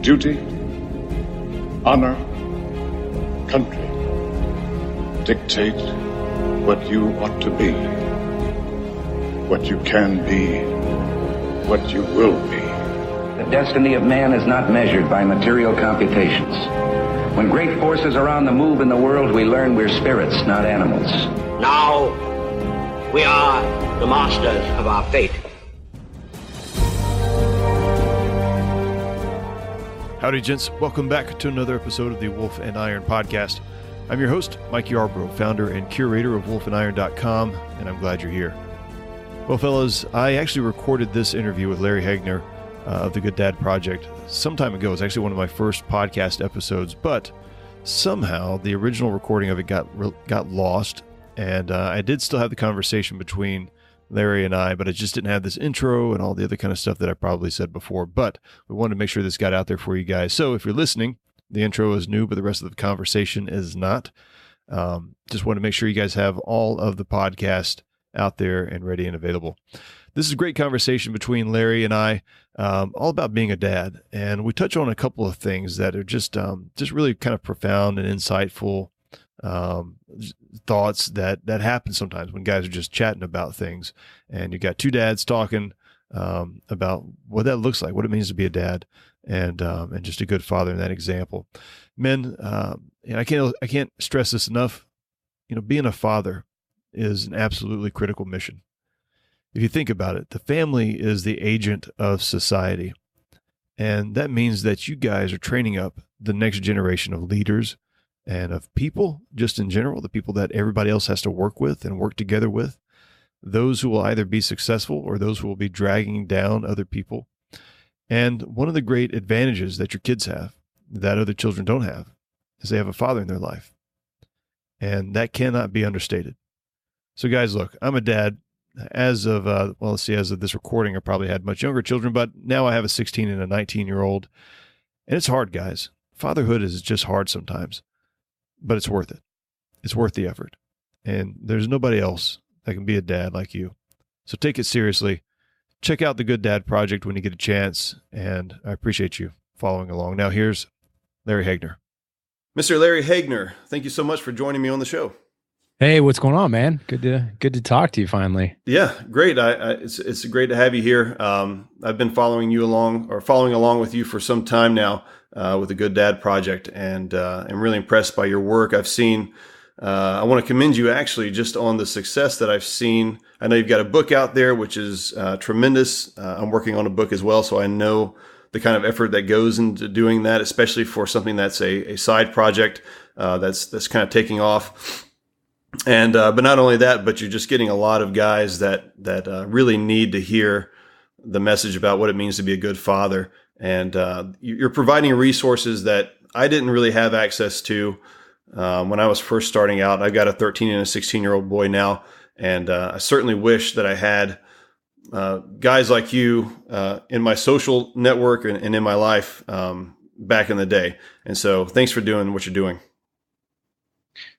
Duty, honor, country dictate what you ought to be, what you can be, what you will be. The destiny of man is not measured by material computations. When great forces are on the move in the world, we learn we're spirits, not animals. Now, we are the masters of our fate. Howdy, gents. Welcome back to another episode of the Wolf and Iron podcast. I'm your host, Mike Yarbrough, founder and curator of wolfandiron.com, and I'm glad you're here. Well, fellas, I actually recorded this interview with Larry Hagner of the Good Dad Project some time ago. It's actually one of my first podcast episodes, but somehow the original recording of it got lost, and I did still have the conversation between Larry and I, but I just didn't have this intro and all the other kind of stuff that I probably said before, but we wanted to make sure this got out there for you guys. So if you're listening, the intro is new, but the rest of the conversation is not. Just want to make sure you guys have all of the podcast out there and ready and available. This is a great conversation between Larry and I, all about being a dad. And we touch on a couple of things that are just really kind of profound and insightful thoughts that happen sometimes when guys are just chatting about things. And you got two dads talking about what that looks like, what it means to be a dad, and just a good father in that example. Men, and I can't stress this enough. You know, being a father is an absolutely critical mission. If you think about it, the family is the agent of society. And that means that you guys are training up the next generation of leaders and of people, just in general, the people that everybody else has to work with and work together with, those who will either be successful or those who will be dragging down other people. And one of the great advantages that your kids have that other children don't have is they have a father in their life. And that cannot be understated. So guys, look, I'm a dad. As of, as of this recording, I probably had much younger children, but now I have a 16 and a 19-year-old. And it's hard, guys. Fatherhood is just hard sometimes, but it's worth it. It's worth the effort. And there's nobody else that can be a dad like you. So take it seriously. Check out the Good Dad Project when you get a chance, and I appreciate you following along. Now here's Larry Hagner. Mr. Larry Hagner, thank you so much for joining me on the show. Hey, what's going on, man? Good to talk to you finally. Yeah, great. It's great to have you here. I've been following along with you for some time now with the Good Dad Project, and I'm really impressed by your work. I've seen. I want to commend you actually just on the success that I've seen. I know you've got a book out there, which is tremendous. I'm working on a book as well, so I know the kind of effort that goes into doing that, especially for something that's a side project that's kind of taking off. And but not only that, but you're just getting a lot of guys that really need to hear the message about what it means to be a good father. And you're providing resources that I didn't really have access to when I was first starting out. I've got a 13 and a 16-year-old boy now, and I certainly wish that I had guys like you in my social network and in my life back in the day. And so thanks for doing what you're doing.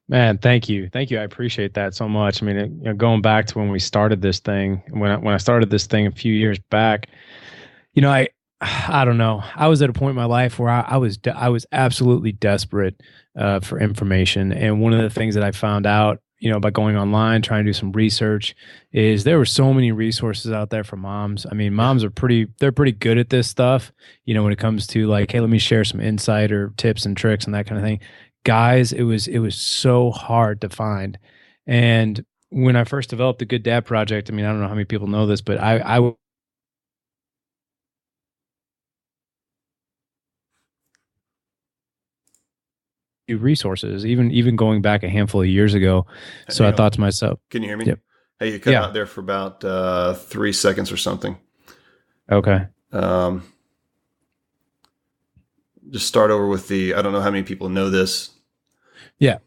Man, thank you. I appreciate that so much. I mean, going back to when we started this thing, when I started this thing a few years back, I don't know. I was at a point in my life where I was absolutely desperate for information. And one of the things that I found out, by going online, trying to do some research, is there were so many resources out there for moms. I mean, moms they're pretty good at this stuff, when it comes to like, hey, let me share some insight or tips and tricks and that kind of thing. Guys, it was so hard to find. And when I first developed the Good Dad Project, I mean, I don't know how many people know this, but I resources, even going back a handful of years ago. So I thought to myself, can you hear me? Yep. Hey, you cut out there for about 3 seconds or something. Okay. Just start over with I don't know how many people know this. Yeah.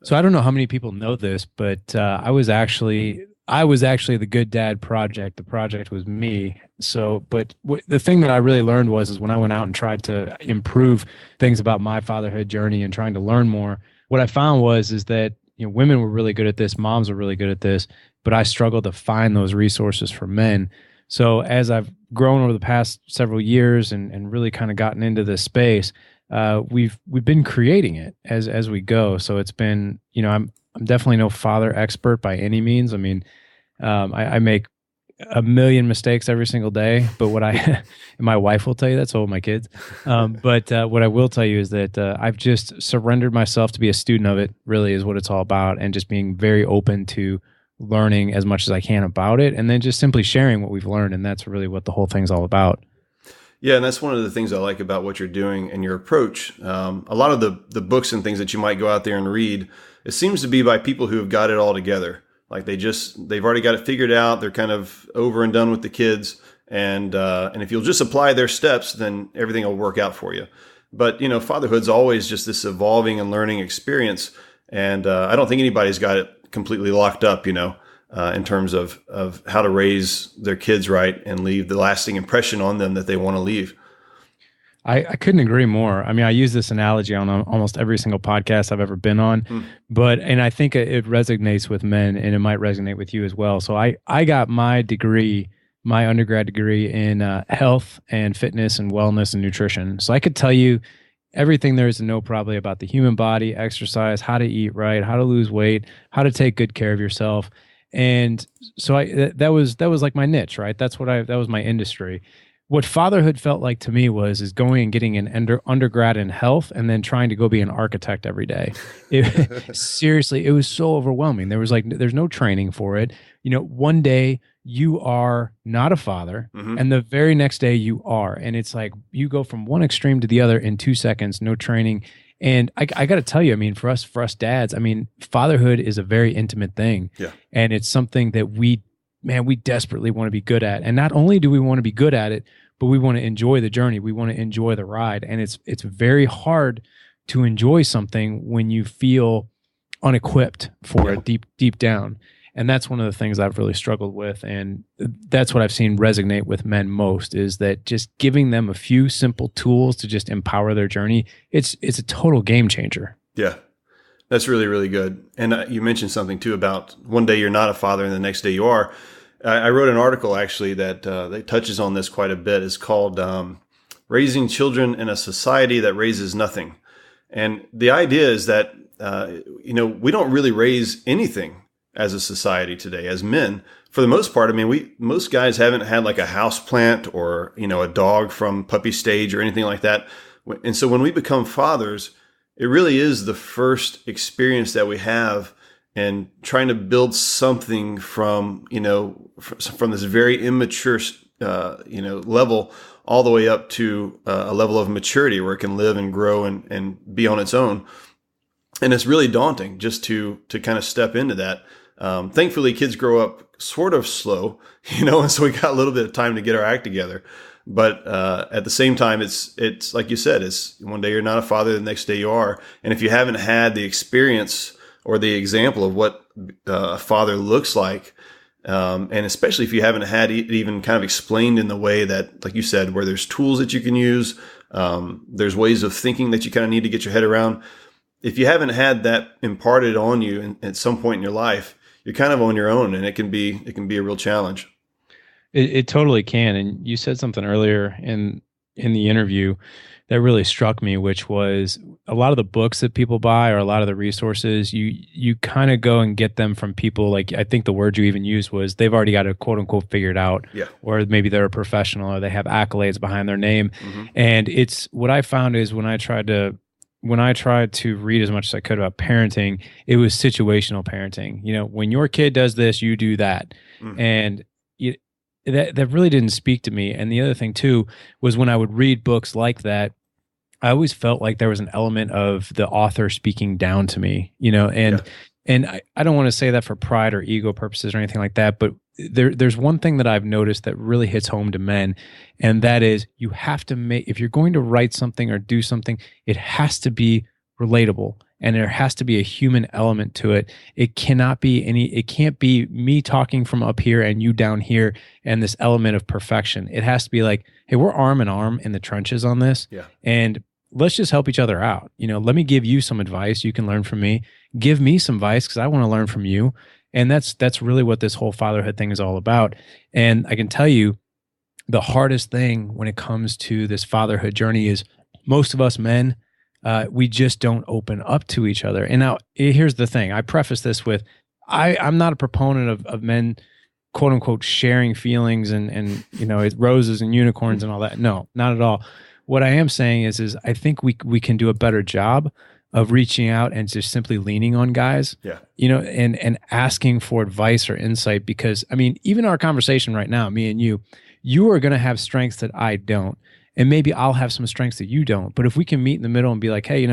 So I don't know how many people know this, but I was actually the Good Dad Project. The project was me. So, but the thing that I really learned is when I went out and tried to improve things about my fatherhood journey and trying to learn more, what I found is that women were really good at this, moms were really good at this, but I struggled to find those resources for men. So as I've grown over the past several years and really kind of gotten into this space, we've been creating it as we go. So it's been, I'm definitely no father expert by any means. I mean, I make a million mistakes every single day, but what and my wife will tell you that, so will my kids. But what I will tell you is that I've just surrendered myself to be a student of it, really is what it's all about, and just being very open to learning as much as I can about it, and then just simply sharing what we've learned. And that's really what the whole thing's all about. Yeah, and that's one of the things I like about what you're doing and your approach. A lot of the books and things that you might go out there and read, it seems to be by people who have got it all together. Like they've already got it figured out. They're kind of over and done with the kids. And if you'll just apply their steps, then everything will work out for you. But, fatherhood's always just this evolving and learning experience. And I don't think anybody's got it completely locked up, in terms of how to raise their kids right and leave the lasting impression on them that they want to leave. I couldn't agree more. I mean, I use this analogy on almost every single podcast I've ever been on, and I think it resonates with men, and it might resonate with you as well. So I got my degree, my undergrad degree in health and fitness and wellness and nutrition. So I could tell you everything there is to know probably about the human body, exercise, how to eat right, how to lose weight, how to take good care of yourself. And so that was like my niche, right? That was my industry. What fatherhood felt like to me is going and getting an undergrad in health and then trying to go be an architect every day. Seriously, it was so overwhelming. There's no training for it. One day you are not a father, and the very next day you are. And it's like you go from one extreme to the other in 2 seconds, no training. And I got to tell you, I mean, for us dads, I mean, fatherhood is a very intimate thing. Yeah. And it's something that we desperately want to be good at. And not only do we want to be good at it, but we want to enjoy the journey. We want to enjoy the ride. And it's very hard to enjoy something when you feel unequipped for it deep down. And that's one of the things I've really struggled with. And that's what I've seen resonate with men most, is that just giving them a few simple tools to just empower their journey. It's a total game changer. Yeah. That's really, really good. And you mentioned something too about one day you're not a father and the next day you are. I wrote an article actually that touches on this quite a bit. It's called Raising Children in a Society That Raises Nothing. And the idea is that, we don't really raise anything as a society today, as men. For the most part, I mean, most guys haven't had like a house plant or, a dog from puppy stage or anything like that. And so when we become fathers, it really is the first experience that we have and trying to build something from this very immature, level all the way up to a level of maturity where it can live and grow and be on its own. And it's really daunting just to kind of step into that. Thankfully, kids grow up sort of slow, and so we got a little bit of time to get our act together. But at the same time, it's like you said, it's one day you're not a father, the next day you are. And if you haven't had the experience or the example of what a father looks like, and especially if you haven't had it even kind of explained in the way that, like you said, where there's tools that you can use, there's ways of thinking that you kind of need to get your head around. If you haven't had that imparted on you at some point in your life, you're kind of on your own, and it can be a real challenge. It totally can. And you said something earlier in the interview that really struck me, which was a lot of the books that people buy or a lot of the resources, you kind of go and get them from people, like, I think the word you even used was they've already got it quote unquote figured out. Yeah. Or maybe they're a professional or they have accolades behind their name. Mm-hmm. And it's what I found is when I tried to read as much as I could about parenting, it was situational parenting. When your kid does this, you do that. Mm-hmm. And that really didn't speak to me. And the other thing too was when I would read books like that, I always felt like there was an element of the author speaking down to me, and I don't want to say that for pride or ego purposes or anything like that, but there's one thing that I've noticed that really hits home to men, and that is you have to if you're going to write something or do something, it has to be relatable. And there has to be a human element to it. It can't be me talking from up here and you down here and this element of perfection. It has to be like, hey, we're arm in arm in the trenches on this. Yeah. And let's just help each other out. Let me give you some advice. You can learn from me. Give me some advice because I want to learn from you. And that's really what this whole fatherhood thing is all about. And I can tell you, the hardest thing when it comes to this fatherhood journey is most of us men, we just don't open up to each other. And now here's the thing. I preface this with, I'm not a proponent of men, quote unquote, sharing feelings and roses and unicorns and all that. No, not at all. What I am saying is I think we can do a better job of reaching out and just simply leaning on guys, and asking for advice or insight. Because I mean, even our conversation right now, me and you are going to have strengths that I don't, and maybe I'll have some strengths that you don't. But if we can meet in the middle and be like, hey,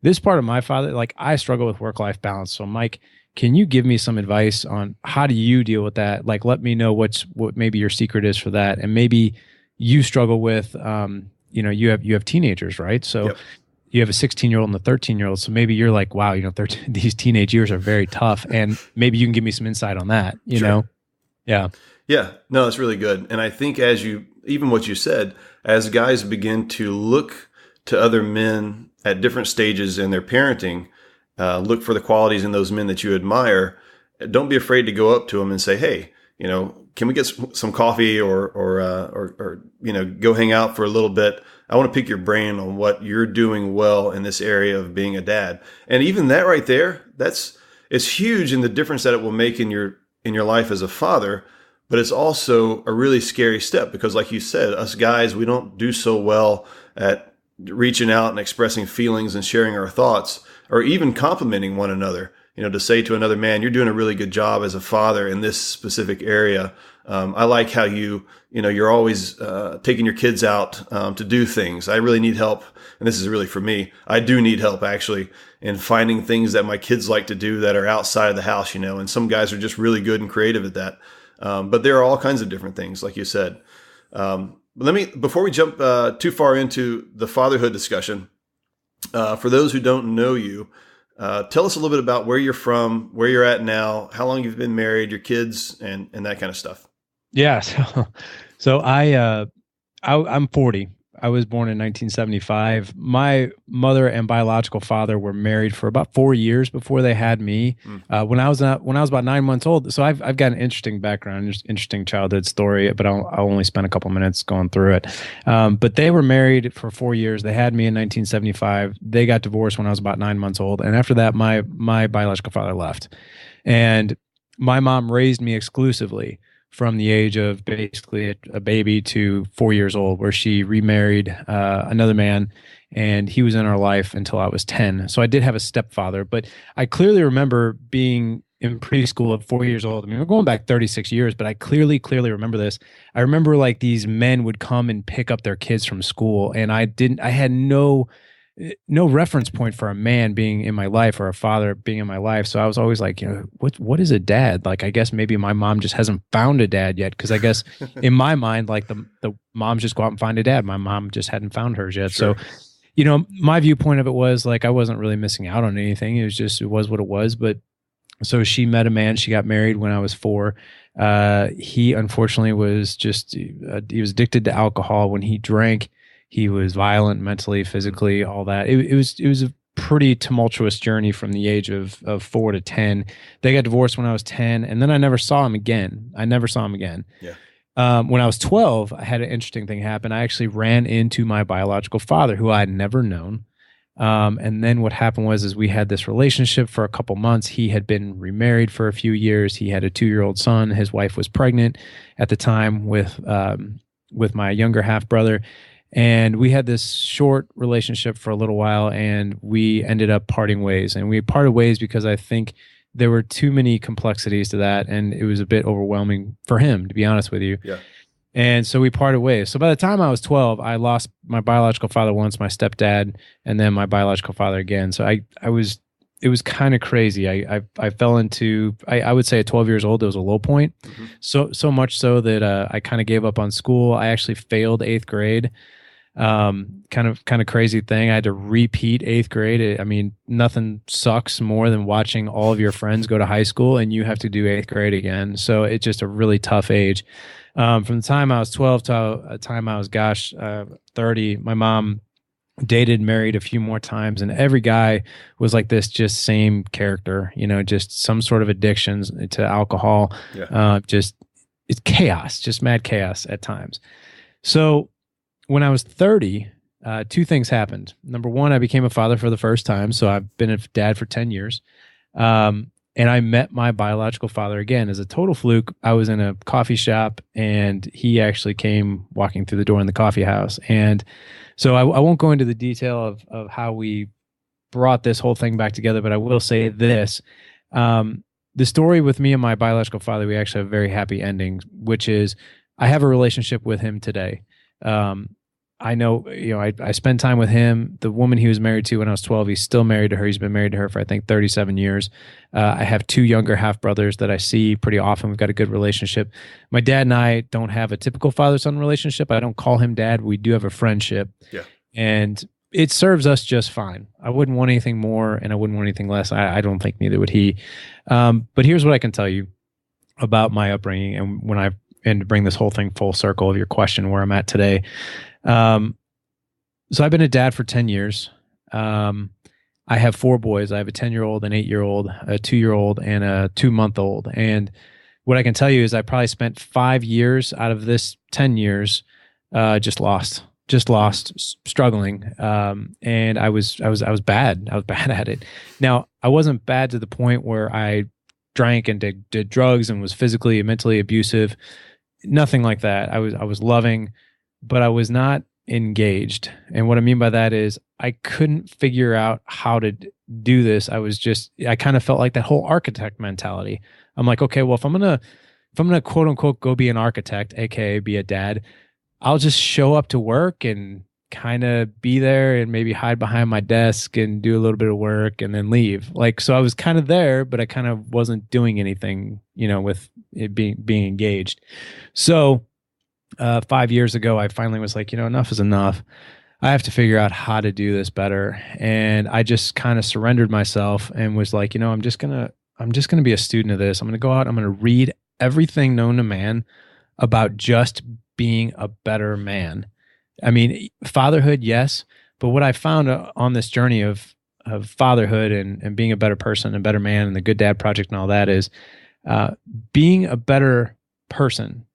this part of my father, like I struggle with work-life balance. So Mike, can you give me some advice on how do you deal with that? Like, let me know what maybe your secret is for that. And maybe you struggle with, you have teenagers, right? So yep. You have a 16-year-old and a 13-year-old. So maybe you're like, wow, these teenage years are very tough. And maybe you can give me some insight on that, you know? Yeah. Yeah. No, it's really good. And I think even what you said, as guys begin to look to other men at different stages in their parenting, look for the qualities in those men that you admire. Don't be afraid to go up to them and say, hey, can we get some coffee or go hang out for a little bit? I want to pick your brain on what you're doing well in this area of being a dad. And even that right there, it's huge in the difference that it will make in your life as a father. But it's also a really scary step because, like you said, us guys, we don't do so well at reaching out and expressing feelings and sharing our thoughts, or even complimenting one another. To say to another man, you're doing a really good job as a father in this specific area. I like how you're always taking your kids out to do things. I really need help. And this is really for me. I do need help actually in finding things that my kids like to do that are outside of the house, and some guys are just really good and creative at that. But there are all kinds of different things, like you said. Before we jump too far into the fatherhood discussion, for those who don't know you, tell us a little bit about where you're from, where you're at now, how long you've been married, your kids, and that kind of stuff. Yeah. So I'm 40. I was born in 1975. My mother and biological father were married for about 4 years before they had me. When I was about 9 months old. So I've got an interesting background, just interesting childhood story, but I'll only spend a couple minutes going through it. But they were married for 4 years. They had me in 1975. They got divorced when I was about 9 months old, and after that, my biological father left, and my mom raised me exclusively from the age of basically a baby to 4 years old, where she remarried another man, and he was in our life until I was 10. So I did have a stepfather, but I clearly remember being in preschool at 4 years old. I mean, we're going back 36 years, but I clearly remember this. I remember like these men would come and pick up their kids from school, and I had no reference point for a man being in my life or a father being in my life. So I was always like, what is a dad? Like, I guess maybe my mom just hasn't found a dad yet. Cause I guess in my mind, like the moms just go out and find a dad. My mom just hadn't found hers yet. Sure. So, my viewpoint of it was like, I wasn't really missing out on anything. It was what it was. But so she met a man, she got married when I was 4. He unfortunately was he was addicted to alcohol. When he drank, he was violent, mentally, physically, all that. It was a pretty tumultuous journey from the age of 4 to 10. They got divorced when I was 10, and then I never saw him again. Yeah. When I was 12, I had an interesting thing happen. I actually ran into my biological father, who I had never known. And then what happened was we had this relationship for a couple months. He had been remarried for a few years. He had a 2-year-old son. His wife was pregnant at the time with my younger half brother. And we had this short relationship for a little while, and we ended up parting ways. And we parted ways because I think there were too many complexities to that, and it was a bit overwhelming for him, to be honest with you. Yeah. And so we parted ways. So by the time I was 12, I lost my biological father once, my stepdad, and then my biological father again. So it was kind of crazy. I fell into, I would say at 12 years old, it was a low point. Mm-hmm. So much so that I kind of gave up on school. I actually failed 8th grade. Kind of crazy thing. I had to repeat 8th grade. I mean, nothing sucks more than watching all of your friends go to high school and you have to do 8th grade again. So it's just a really tough age. From the time I was 12 to the time I was 30, my mom dated, married a few more times, and every guy was like this, just same character, just some sort of addictions to alcohol. Yeah. It's chaos, just mad chaos at times. So when I was 30, two things happened. Number one, I became a father for the first time. So I've been a dad for 10 years. And I met my biological father again as a total fluke. I was in a coffee shop and he actually came walking through the door in the coffee house. And so I won't go into the detail of how we brought this whole thing back together, but I will say this. The story with me and my biological father, we actually have a very happy ending, which is I have a relationship with him today. I know, I spend time with him. The woman he was married to when I was 12, he's still married to her. He's been married to her for, I think, 37 years. I have two younger half brothers that I see pretty often. We've got a good relationship. My dad and I don't have a typical father-son relationship. I don't call him dad. We do have a friendship. Yeah. And it serves us just fine. I wouldn't want anything more and I wouldn't want anything less. I don't think neither would he. But here's what I can tell you about my upbringing and to bring this whole thing full circle of your question where I'm at today. So I've been a dad for 10 years. I have four boys. I have a 10-year-old, an 8-year-old, a 2-year-old, and a 2-month-old. And what I can tell you is I probably spent 5 years out of this 10 years, just lost, struggling. And I was bad. I was bad at it. Now, I wasn't bad to the point where I drank and did drugs and was physically and mentally abusive. Nothing like that. I was loving, but I was not engaged. And what I mean by that is I couldn't figure out how to do this. I kind of felt like that whole architect mentality. I'm like, okay, well, if I'm going to quote unquote, go be an architect, AKA be a dad, I'll just show up to work and kind of be there and maybe hide behind my desk and do a little bit of work and then leave. So I was kind of there, but I kind of wasn't doing anything, with it being engaged. So 5 years ago, I finally was like, enough is enough. I have to figure out how to do this better. And I just kind of surrendered myself and was like, I'm just going to be a student of this. I'm going to go out. I'm going to read everything known to man about just being a better man. I mean, fatherhood, yes. But what I found on this journey of fatherhood and being a better person, a better man, and the Good Dad Project and all that is being a better person.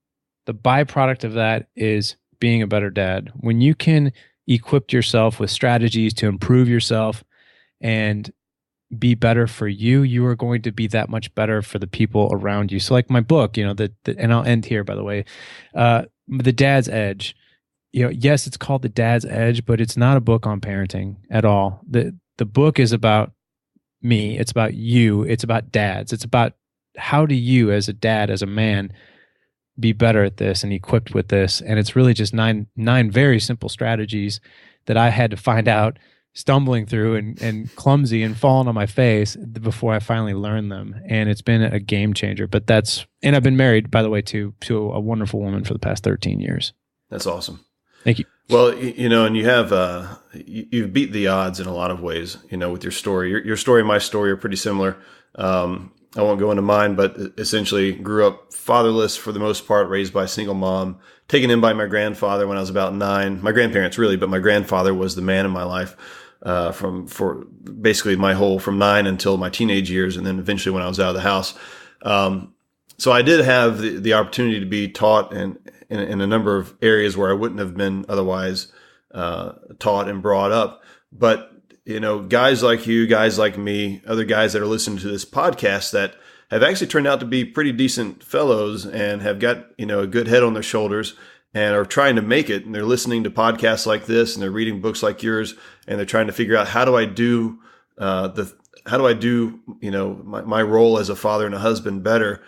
The byproduct of that is being a better dad. When you can equip yourself with strategies to improve yourself and be better for you, you are going to be that much better for the people around you. So like my book, and I'll end here, by the way, The Dad's Edge. Yes, it's called The Dad's Edge, but it's not a book on parenting at all. The book is about me. It's about you. It's about dads. It's about how do you as a dad, as a man, be better at this and equipped with this. And it's really just nine very simple strategies that I had to find out stumbling through and clumsy and falling on my face before I finally learned them. And it's been a game changer. And I've been married, by the way, to a wonderful woman for the past 13 years. That's awesome. Thank you. Well, and you have, you've beat the odds in a lot of ways, with your story. Your story and my story are pretty similar. I won't go into mine, but essentially grew up fatherless for the most part, raised by a single mom, taken in by my grandfather when I was about 9. My grandparents really, but my grandfather was the man in my life for basically from 9 until my teenage years, and then eventually when I was out of the house. So I did have the opportunity to be taught in a number of areas where I wouldn't have been otherwise taught and brought up. But guys like you, guys like me, other guys that are listening to this podcast that have actually turned out to be pretty decent fellows and have got, a good head on their shoulders and are trying to make it. And they're listening to podcasts like this and they're reading books like yours and they're trying to figure out how do I do my role as a father and a husband better.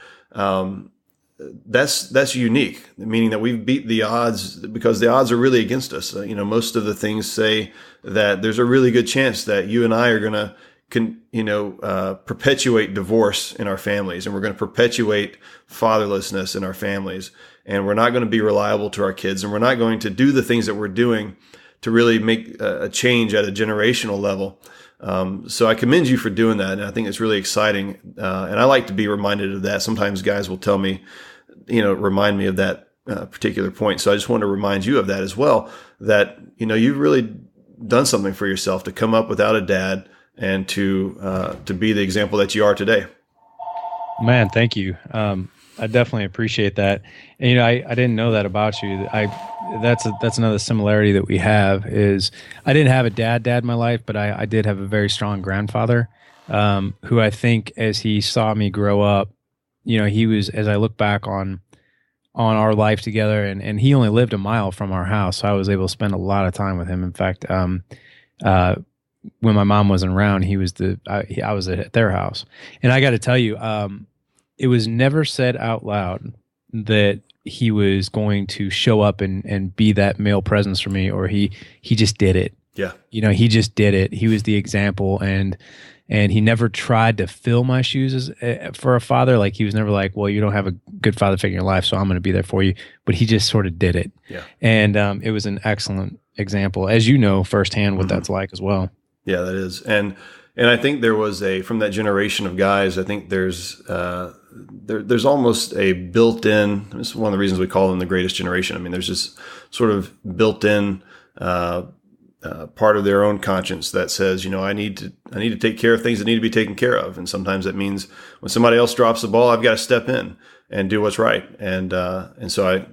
That's unique, meaning that we've beat the odds because the odds are really against us. Most of the things say that there's a really good chance that you and I are going to, perpetuate divorce in our families, and we're going to perpetuate fatherlessness in our families, and we're not going to be reliable to our kids, and we're not going to do the things that we're doing to really make a change at a generational level. So I commend you for doing that, and I think it's really exciting. And I like to be reminded of that. Sometimes guys will tell me, remind me of that particular point. So I just want to remind you of that as well, that, you've really done something for yourself to come up without a dad and to be the example that you are today. Man, thank you. I definitely appreciate that. And, I didn't know that about you. That's another similarity that we have is I didn't have a dad in my life, but I did have a very strong grandfather, who I think as he saw me grow up, he was, as I look back on our life together, and he only lived a mile from our house, so I was able to spend a lot of time with him. In fact, when my mom wasn't around, I was at their house, and I got to tell you, it was never said out loud that he was going to show up and be that male presence for me, or he just did it. Yeah, he just did it. He was the example, and he never tried to fill my shoes for a father. Like, he was never like, well, you don't have a good father figure in your life, so I'm going to be there for you. But he just sort of did it. Yeah. And it was an excellent example, as you know firsthand what that's like as well. Yeah, that is. And I think there was from that generation of guys, I think there's almost a built-in, this is one of the reasons we call them the greatest generation. I mean, there's this sort of built-in part of their own conscience that says, I need to take care of things that need to be taken care of. And sometimes that means when somebody else drops the ball, I've got to step in and do what's right. And so I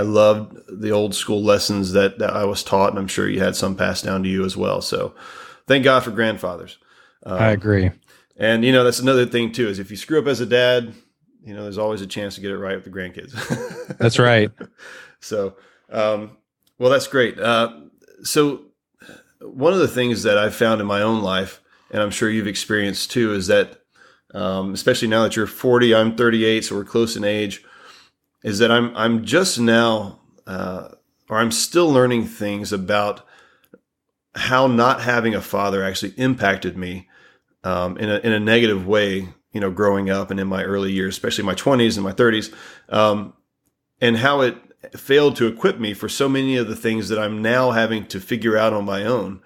loved the old school lessons that I was taught, and I'm sure you had some passed down to you as well. So thank God for grandfathers. I agree. And, that's another thing too, is if you screw up as a dad, there's always a chance to get it right with the grandkids. That's right. So, well, that's great. So one of the things that I've found in my own life, and I'm sure you've experienced too, is that, especially now that you're 40, I'm 38, so we're close in age, is that I'm just now, or I'm still learning things about how not having a father actually impacted me in a negative way, growing up and in my early years, especially my 20s and my 30s, and how it failed to equip me for so many of the things that I'm now having to figure out on my own.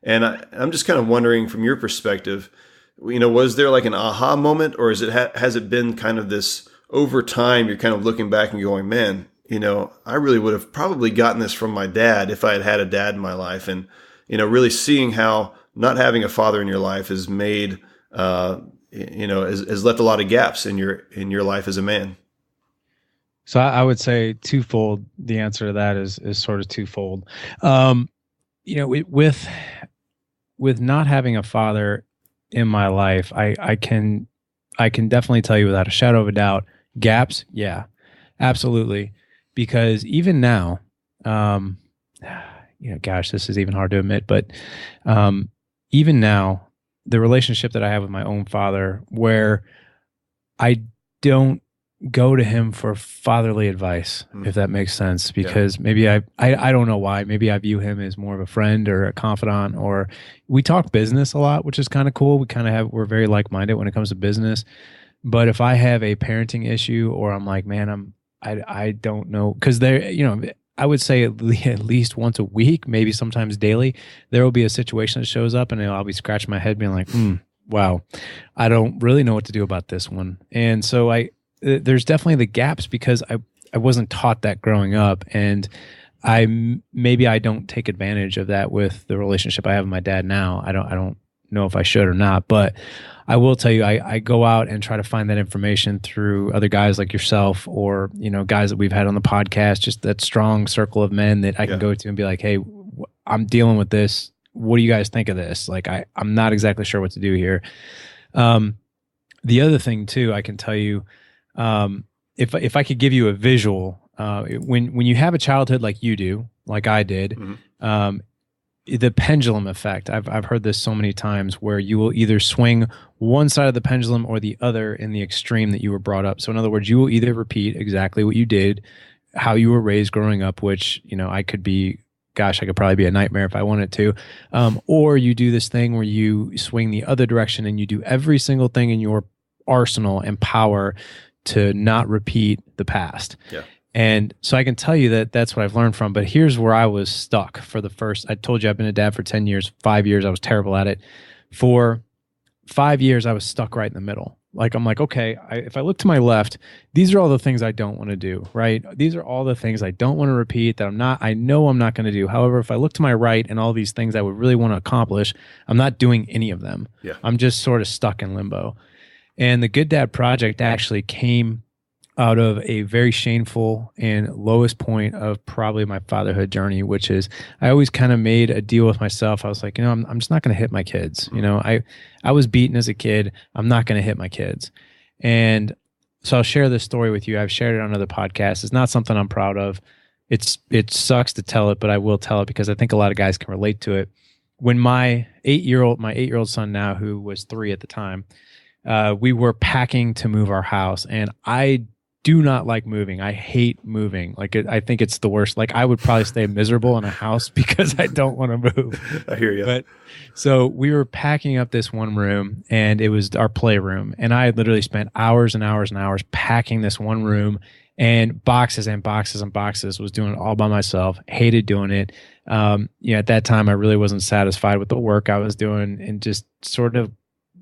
And I'm just kind of wondering, from your perspective, was there like an aha moment, or has it been kind of this over time, you're kind of looking back and going, man, I really would have probably gotten this from my dad if I had had a dad in my life. And, really seeing how not having a father in your life has made, has left a lot of gaps in your life as a man. So I would say twofold. The answer to that is sort of twofold. With not having a father in my life, I can definitely tell you without a shadow of a doubt, gaps. Yeah, absolutely. Because even now, gosh, this is even hard to admit, but even now, the relationship that I have with my own father, where I don't go to him for fatherly advice, if that makes sense, because maybe I don't know why. Maybe I view him as more of a friend or a confidant, or we talk business a lot, which is kind of cool. We're very like-minded when it comes to business. But if I have a parenting issue, or I'm like, man, I don't know, because I would say at least once a week, maybe sometimes daily, there will be a situation that shows up, and I'll be scratching my head being like, wow, I don't really know what to do about this one. And so there's definitely the gaps, because I wasn't taught that growing up, and I don't take advantage of that with the relationship I have with my dad now. I don't know if I should or not, but I will tell you, I go out and try to find that information through other guys like yourself, or guys that we've had on the podcast, just that strong circle of men that I can go to and be like, hey, I'm dealing with this. What do you guys think of this? Like, I'm not exactly sure what to do here. The other thing too, I can tell you, if I could give you a visual, when you have a childhood like you do, like I did, the pendulum effect, I've heard this so many times, where you will either swing one side of the pendulum or the other in the extreme that you were brought up. So in other words, you will either repeat exactly what you did, how you were raised growing up, which, I could probably be a nightmare if I wanted to. Or you do this thing where you swing the other direction and you do every single thing in your arsenal and power to not repeat the past. Yeah. And so I can tell you that that's what I've learned from. But here's where I was stuck I told you I've been a dad for 10 years, 5 years. I was terrible at it. For 5 years, I was stuck right in the middle. Like, I'm like, okay, if I look to my left, these are all the things I don't want to do, right? These are all the things I don't want to repeat, that I know I'm not going to do. However, if I look to my right and all these things I would really want to accomplish, I'm not doing any of them. Yeah. I'm just sort of stuck in limbo. And the Good Dad Project actually came out of a very shameful and lowest point of probably my fatherhood journey, which is I always kind of made a deal with myself. I was like, I'm just not going to hit my kids. I was beaten as a kid. I'm not going to hit my kids. And so I'll share this story with you. I've shared it on other podcasts. It's not something I'm proud of. It sucks to tell it, but I will tell it because I think a lot of guys can relate to it. When my 8-year-old son now, who was 3 at the time, we were packing to move our house, and I do not like moving. I hate moving. I think it's the worst. Like, I would probably stay miserable in a house because I don't want to move. I hear you. But so we were packing up this one room, and it was our playroom. And I had literally spent hours and hours and hours packing this one room, and boxes and boxes and boxes. Was doing it all by myself. Hated doing it. At that time, I really wasn't satisfied with the work I was doing, and just sort of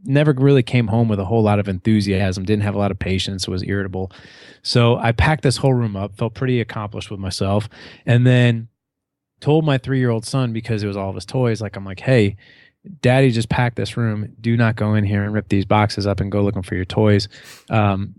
never really came home with a whole lot of enthusiasm, didn't have a lot of patience, was irritable. So I packed this whole room up, felt pretty accomplished with myself, and then told my 3-year-old son, because it was all of his toys, I'm like, hey, Daddy just packed this room. Do not go in here and rip these boxes up and go looking for your toys,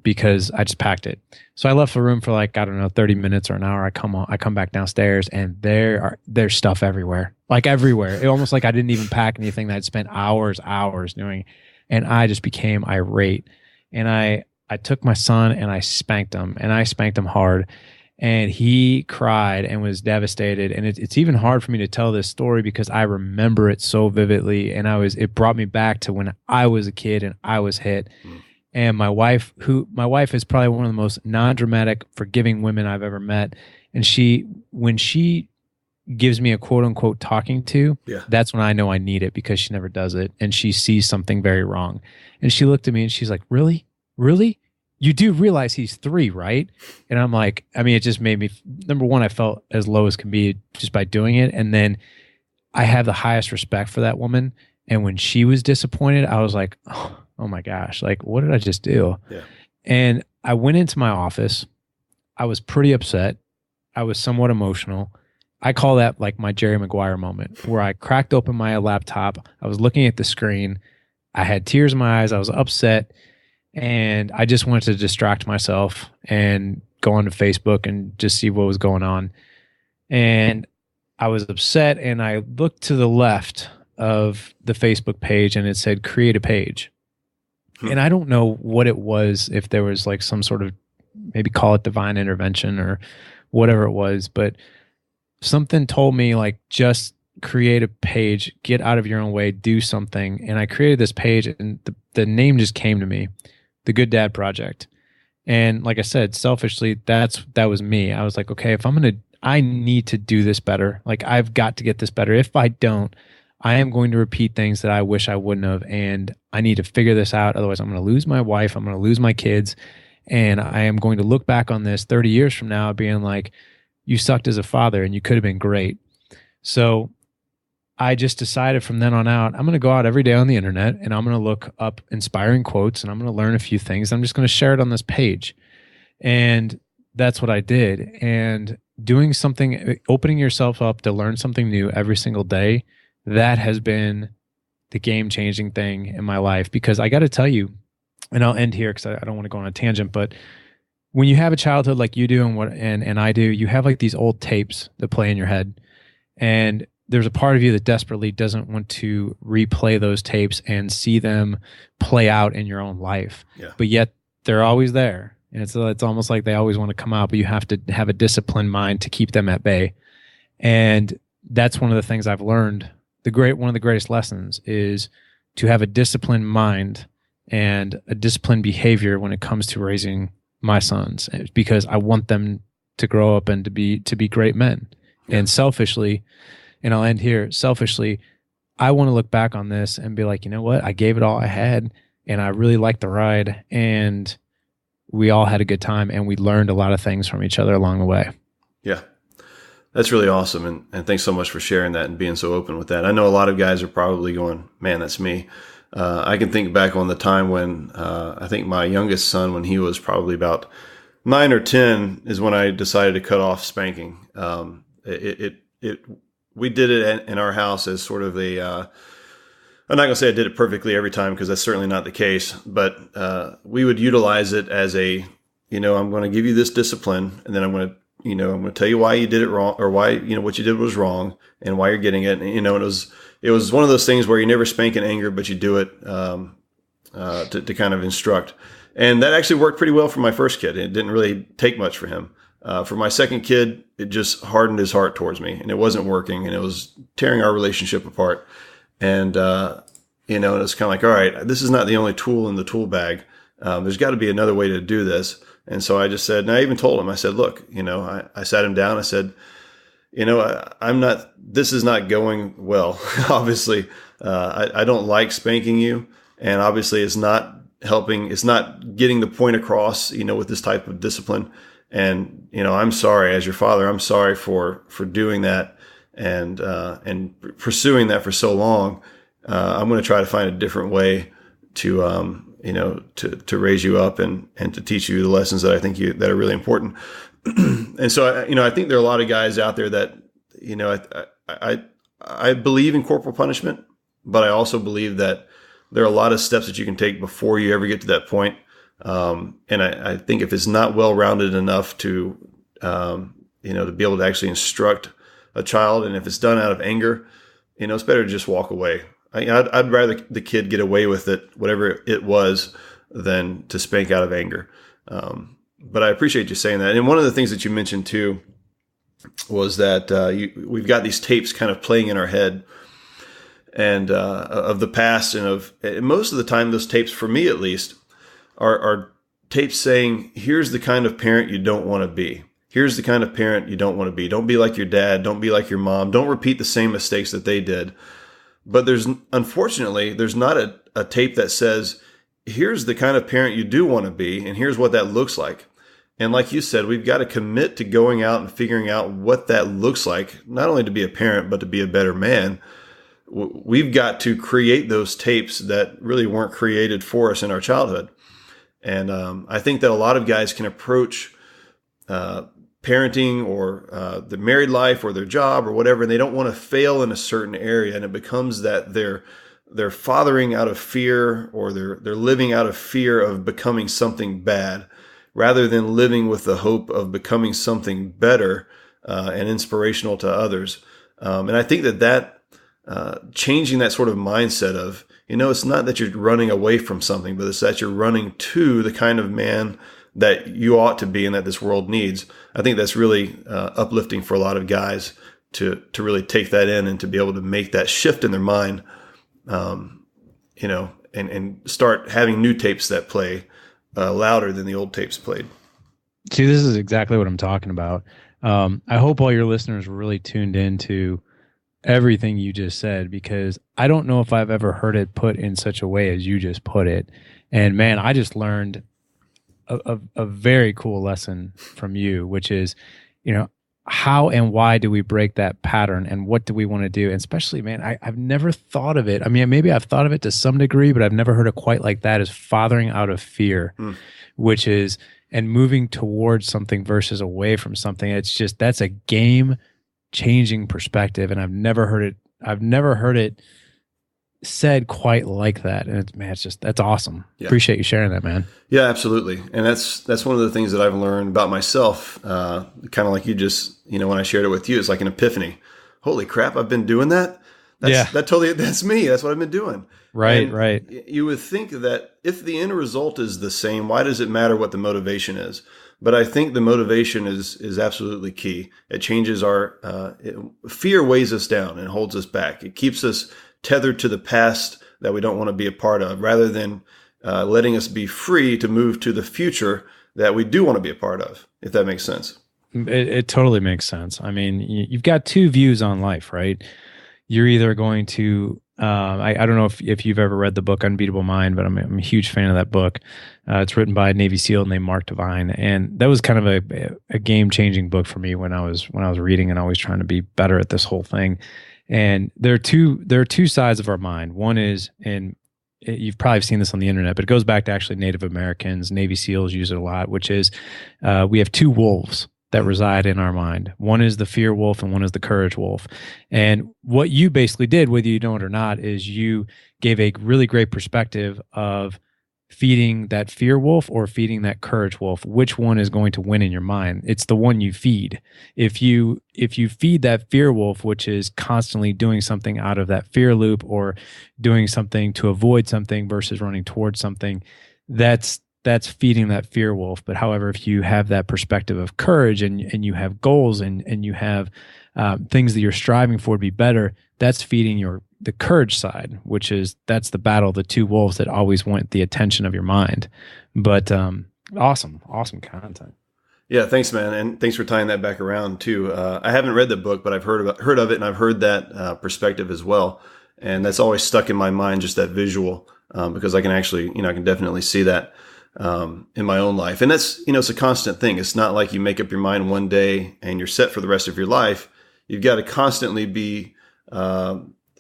because I just packed it. So I left the room for 30 minutes or an hour. I come back downstairs, and there's stuff everywhere, everywhere. It almost like I didn't even pack anything that I'd spent hours doing. And I just became irate. And I took my son and I spanked him, and I spanked him hard. And he cried and was devastated. And it's even hard for me to tell this story because I remember it so vividly. And it brought me back to when I was a kid and I was hit. And my wife is probably one of the most non-dramatic, forgiving women I've ever met. And when she gives me a quote unquote talking to, that's when I know I need it, because she never does it. And she sees something very wrong. And she looked at me and she's like, really? Really? You do realize he's 3, right? And I'm like, it just made me, number one, I felt as low as can be just by doing it. And then I have the highest respect for that woman. And when she was disappointed, I was like, oh my gosh, what did I just do? Yeah. And I went into my office. I was pretty upset. I was somewhat emotional. I call that my Jerry Maguire moment, where I cracked open my laptop. I was looking at the screen. I had tears in my eyes. I was upset. And I just wanted to distract myself and go onto Facebook and just see what was going on. And I was upset, and I looked to the left of the Facebook page, and it said create a page. And I don't know what it was, if there was some sort of, maybe call it divine intervention or whatever it was, but something told me just create a page, get out of your own way, do something. And I created this page, and the name just came to me, The Good Dad Project. And like I said, selfishly, that was me. I was like, okay, I need to do this better. I've got to get this better. If I don't, I am going to repeat things that I wish I wouldn't have. And I need to figure this out. Otherwise, I'm going to lose my wife. I'm going to lose my kids. And I am going to look back on this 30 years from now being like, you sucked as a father and you could have been great. So I just decided from then on out, I'm going to go out every day on the internet, and I'm going to look up inspiring quotes, and I'm going to learn a few things. I'm just going to share it on this page. And that's what I did. And doing something, opening yourself up to learn something new every single day, that has been the game-changing thing in my life. Because I got to tell you, and I'll end here because I don't want to go on a tangent, but when you have a childhood like you do and I do, you have these old tapes that play in your head. And there's a part of you that desperately doesn't want to replay those tapes and see them play out in your own life. Yeah. But yet they're always there. And it's almost like they always want to come out, but you have to have a disciplined mind to keep them at bay. And that's one of the things I've learned. One of the greatest lessons is to have a disciplined mind and a disciplined behavior when it comes to raising my sons, because I want them to grow up and to be great men. Yeah. And selfishly, and I'll end here, selfishly, I want to look back on this and be like, you know what? I gave it all I had, and I really liked the ride, and we all had a good time, and we learned a lot of things from each other along the way. Yeah. That's really awesome. And thanks so much for sharing that and being so open with that. I know a lot of guys are probably going, man, that's me. I can think back on the time when I think my youngest son, when he was probably about 9 or 10, is when I decided to cut off spanking. We did it in our house as sort of I'm not going to say I did it perfectly every time, because that's certainly not the case, but we would utilize it as I'm going to give you this discipline, and then I'm going to tell you why you did it wrong, or why, what you did was wrong and why you're getting it. And, it was one of those things where you never spank in anger, but you do it, to kind of instruct. And that actually worked pretty well for my first kid. It didn't really take much for him. For my second kid, it just hardened his heart towards me, and it wasn't working, and it was tearing our relationship apart. And, and it's kind of like, all right, this is not the only tool in the tool bag. There's got to be another way to do this. And so I just said, and I even told him, I said, look, I sat him down. I said, this is not going well. Obviously, I don't like spanking you. And obviously it's not helping. It's not getting the point across, with this type of discipline. And, I'm sorry as your father, I'm sorry for doing that and pursuing that for so long. I'm going to try to find a different way to, to raise you up and to teach you the lessons that I think that are really important. And so, I think there are a lot of guys out there that, I believe in corporal punishment, but I also believe that there are a lot of steps that you can take before you ever get to that point. And I think if it's not well-rounded enough to, to be able to actually instruct a child, and if it's done out of anger, it's better to just walk away. I'd rather the kid get away with it, whatever it was, than to spank out of anger. But I appreciate you saying that. And one of the things that you mentioned too was that we've got these tapes kind of playing in our head, and of the past, and most of the time those tapes, for me at least, are tapes saying, here's the kind of parent you don't want to be. Here's the kind of parent you don't want to be. Don't be like your dad. Don't be like your mom. Don't repeat the same mistakes that they did. But unfortunately, there's not a tape that says, here's the kind of parent you do want to be, and here's what that looks like. And like you said, we've got to commit to going out and figuring out what that looks like, not only to be a parent, but to be a better man. We've got to create those tapes that really weren't created for us in our childhood. And I think that a lot of guys can approach parenting or the married life or their job or whatever, and they don't want to fail in a certain area, and it becomes that they're fathering out of fear, or they're living out of fear of becoming something bad, rather than living with the hope of becoming something better and inspirational to others. And I think that changing that sort of mindset of, it's not that you're running away from something, but it's that you're running to the kind of man that you ought to be and that this world needs. I think that's really uplifting for a lot of guys to really take that in and to be able to make that shift in their mind, and start having new tapes that play louder than the old tapes played. See, this is exactly what I'm talking about. I hope all your listeners were really tuned into everything you just said, because I don't know if I've ever heard it put in such a way as you just put it. And man, I just learned a very cool lesson from you, which is, how and why do we break that pattern, and what do we want to do? And especially, man, I've never thought of it. I mean, maybe I've thought of it to some degree, but I've never heard it quite like that, as fathering out of fear, which is, and moving towards something versus away from something. It's just, that's a game changing perspective. And I've never heard it said quite like that. And that's awesome. Yeah. Appreciate you sharing that, man. Yeah, absolutely. And that's one of the things that I've learned about myself. Kind of like you just, when I shared it with you, it's like an epiphany. Holy crap, I've been doing that. That's me. That's what I've been doing. Right. And right. You would think that if the end result is the same, why does it matter what the motivation is? But I think the motivation is absolutely key. It changes fear weighs us down and holds us back. It keeps us tethered to the past that we don't want to be a part of, rather than letting us be free to move to the future that we do want to be a part of, if that makes sense. It totally makes sense. I mean, you've got two views on life, right? You're either going to, I don't know if you've ever read the book Unbeatable Mind, but I'm a huge fan of that book. It's written by a Navy SEAL named Mark Divine, and that was kind of a game-changing book for me when I was reading and always trying to be better at this whole thing. And there are two sides of our mind. One is, and you've probably seen this on the internet, but it goes back to actually Native Americans. Navy SEALs use it a lot, which is we have two wolves that reside in our mind. One is the fear wolf and one is the courage wolf. And what you basically did, whether you know it or not, is you gave a really great perspective of feeding that fear wolf or feeding that courage wolf? Which one is going to win in your mind? It's the one you feed. If you feed that fear wolf, which is constantly doing something out of that fear loop or doing something to avoid something versus running towards something, that's feeding that fear wolf. But however, if you have that perspective of courage and you have goals and you have things that you're striving for to be better, that's feeding the courage side, that's the battle of the two wolves that always want the attention of your mind. But awesome content. Yeah, thanks, man, and thanks for tying that back around too. I haven't read the book, but I've heard of it, and I've heard that perspective as well, and that's always stuck in my mind, just that visual, because I can actually, I can definitely see that in my own life, and that's, it's a constant thing. It's not like you make up your mind one day and you're set for the rest of your life. You've got to constantly be.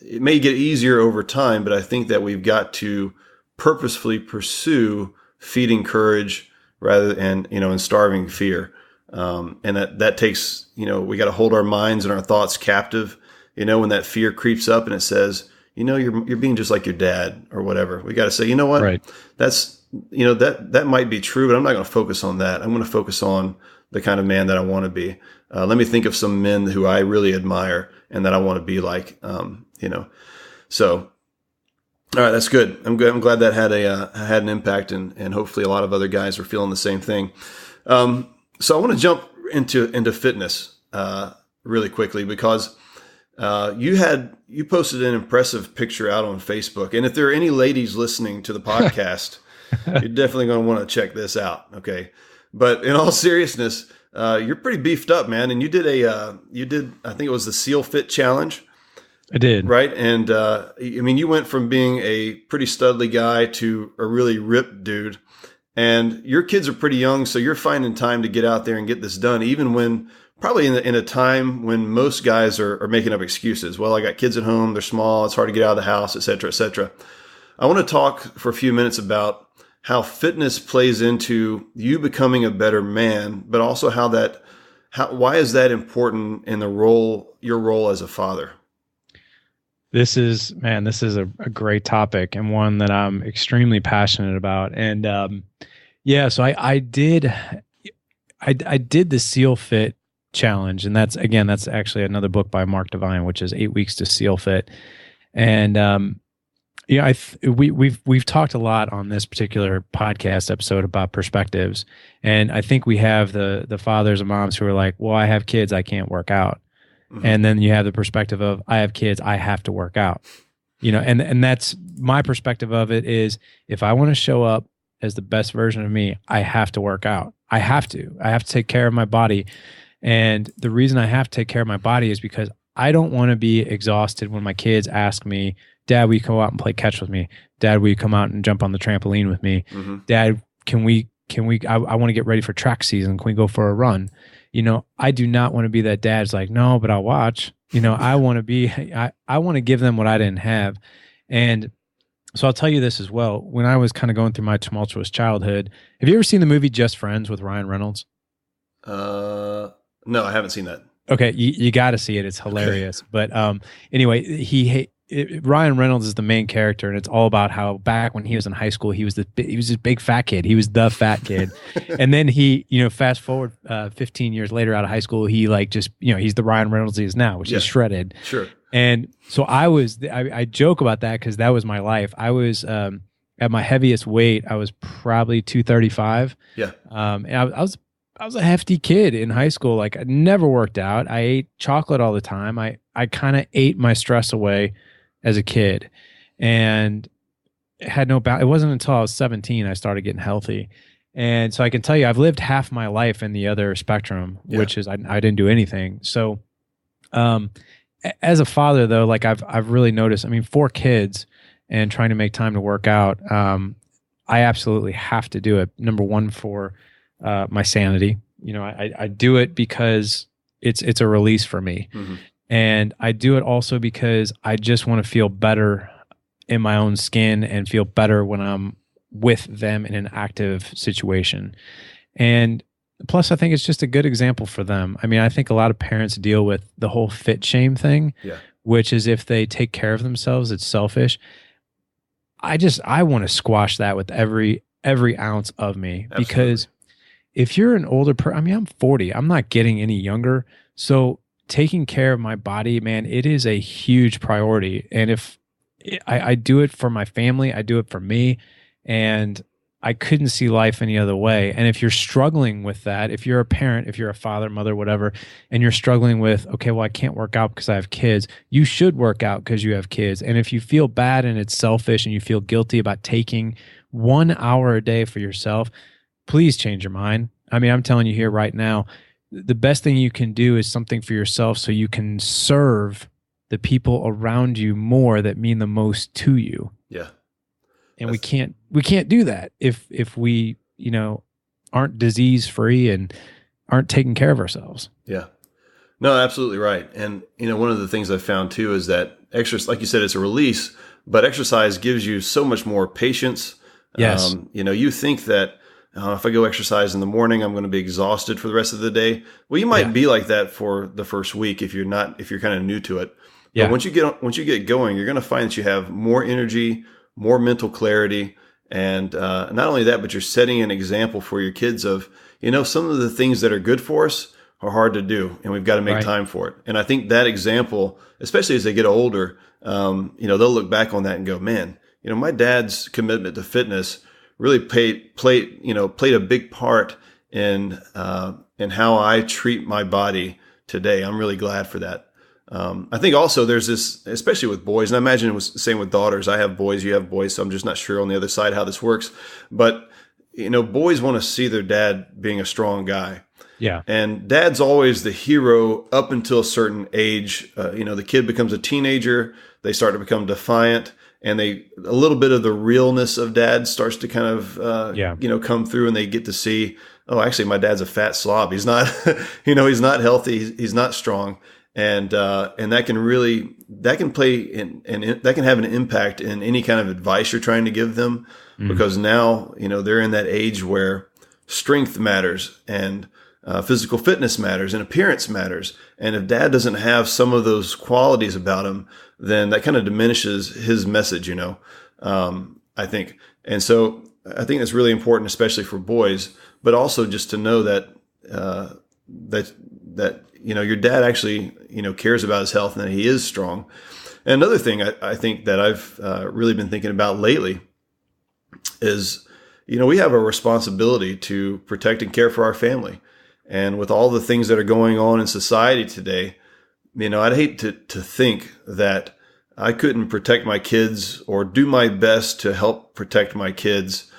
It may get easier over time, but I think that we've got to purposefully pursue feeding courage rather than, and starving fear. And that takes, we got to hold our minds and our thoughts captive. When that fear creeps up and it says, you're being just like your dad or whatever, we got to say, you know what, right. That's, that might be true, but I'm not going to focus on that. I'm going to focus on the kind of man that I want to be. Let me think of some men who I really admire and that I want to be like, So, all right, that's good. I'm glad that had an impact, and hopefully a lot of other guys are feeling the same thing. So I want to jump into fitness really quickly, because you posted an impressive picture out on Facebook, and if there are any ladies listening to the podcast, you're definitely going to want to check this out. Okay, but in all seriousness, you're pretty beefed up, man, and you did I think it was the Seal Fit Challenge. I did. Right. And, you went from being a pretty studly guy to a really ripped dude, and your kids are pretty young. So you're finding time to get out there and get this done, even when probably in a time when most guys are making up excuses. Well, I got kids at home. They're small. It's hard to get out of the house, et cetera, et cetera. I want to talk for a few minutes about how fitness plays into you becoming a better man, but also why is that important in your role as a father? This is a great topic, and one that I'm extremely passionate about. And so I did the Seal Fit Challenge, and that's actually another book by Mark Divine, which is 8 Weeks to Seal Fit. And we've talked a lot on this particular podcast episode about perspectives, and I think we have the fathers and moms who are like, well, I have kids, I can't work out. Mm-hmm. And then you have the perspective of, I have kids, I have to work out, and that's my perspective of it is, if I want to show up as the best version of me, I have to work out. I have to take care of my body. And the reason I have to take care of my body is because I don't want to be exhausted when my kids ask me, Dad, will you come out and play catch with me? Dad, will you come out and jump on the trampoline with me? Mm-hmm. Dad, I want to get ready for track season. Can we go for a run? I do not want to be that dad who's like, no, but I'll watch. I want to give them what I didn't have. And so I'll tell you this as well. When I was kind of going through my tumultuous childhood, have you ever seen the movie Just Friends with Ryan Reynolds? No, I haven't seen that. Okay, you got to see it. It's hilarious. Okay. But anyway, Ryan Reynolds is the main character, and it's all about how back when he was in high school, he was this big fat kid. He was the fat kid. And then he, fast forward 15 years later out of high school, he he's the Ryan Reynolds he is now, which is shredded. Sure. And so I joke about that because that was my life. I was at my heaviest weight, I was probably 235. Yeah. And I was a hefty kid in high school. Like, I never worked out. I ate chocolate all the time. I kind of ate my stress away as a kid, and had no it wasn't until I was 17 I started getting healthy. And so I can tell you, I've lived half my life in the other spectrum, which is I didn't do anything. So as a father though, like I've really noticed, 4 kids and trying to make time to work out, I absolutely have to do it. Number one, for my sanity. I do it because it's a release for me. Mm-hmm. And I do it also because I just want to feel better in my own skin and feel better when I'm with them in an active situation. And plus, I think it's just a good example for them. I think a lot of parents deal with the whole fit shame thing, which is if they take care of themselves, it's selfish. I want to squash that with every ounce of me. Absolutely. Because if you're an older person, I mean, I'm 40, I'm not getting any younger. So taking care of my body, man, it is a huge priority. And if I do it for my family, I do it for me, and I couldn't see life any other way. And if you're struggling with that, if you're a parent, if you're a father, mother, whatever, and you're struggling with, okay, well, I can't work out because I have kids, you should work out because you have kids. And if you feel bad and it's selfish and you feel guilty about taking 1 hour a day for yourself, please change your mind. I mean, I'm telling you here right now, the best thing you can do is something for yourself so you can serve the people around you more that mean the most to you. Yeah. And we can't do that if we, aren't disease free and aren't taking care of ourselves. Yeah. No, absolutely right. And, one of the things I've found too is that exercise, like you said, it's a release, but exercise gives you so much more patience. Yes. You think that if I go exercise in the morning, I'm going to be exhausted for the rest of the day. Well, you might be like that for the first week if you're kind of new to it. Yeah. But once you get going, you're going to find that you have more energy, more mental clarity. And not only that, but you're setting an example for your kids of, some of the things that are good for us are hard to do, and we've got to make time for it. And I think that example, especially as they get older, they'll look back on that and go, man, my dad's commitment to fitness really played a big part in how I treat my body today. I'm really glad for that. I think also there's this, especially with boys, and I imagine it was the same with daughters. I have boys, you have boys, so I'm just not sure on the other side how this works. But, boys want to see their dad being a strong guy. Yeah. And dad's always the hero up until a certain age. The kid becomes a teenager, they start to become defiant, and a little bit of the realness of dad starts to kind of, come through, and they get to see, oh, actually my dad's a fat slob. He's not, he's not healthy. He's not strong. And that can play in, and that can have an impact in any kind of advice you're trying to give them, because now, they're in that age where strength matters and physical fitness matters and appearance matters. And if dad doesn't have some of those qualities about him, then that kind of diminishes his message, I think. And so I think that's really important, especially for boys, but also just to know that, your dad actually, cares about his health and that he is strong. And another thing I think that I've really been thinking about lately is, we have a responsibility to protect and care for our family. And with all the things that are going on in society today, I'd hate to think that I couldn't protect my kids or do my best to help protect my kids,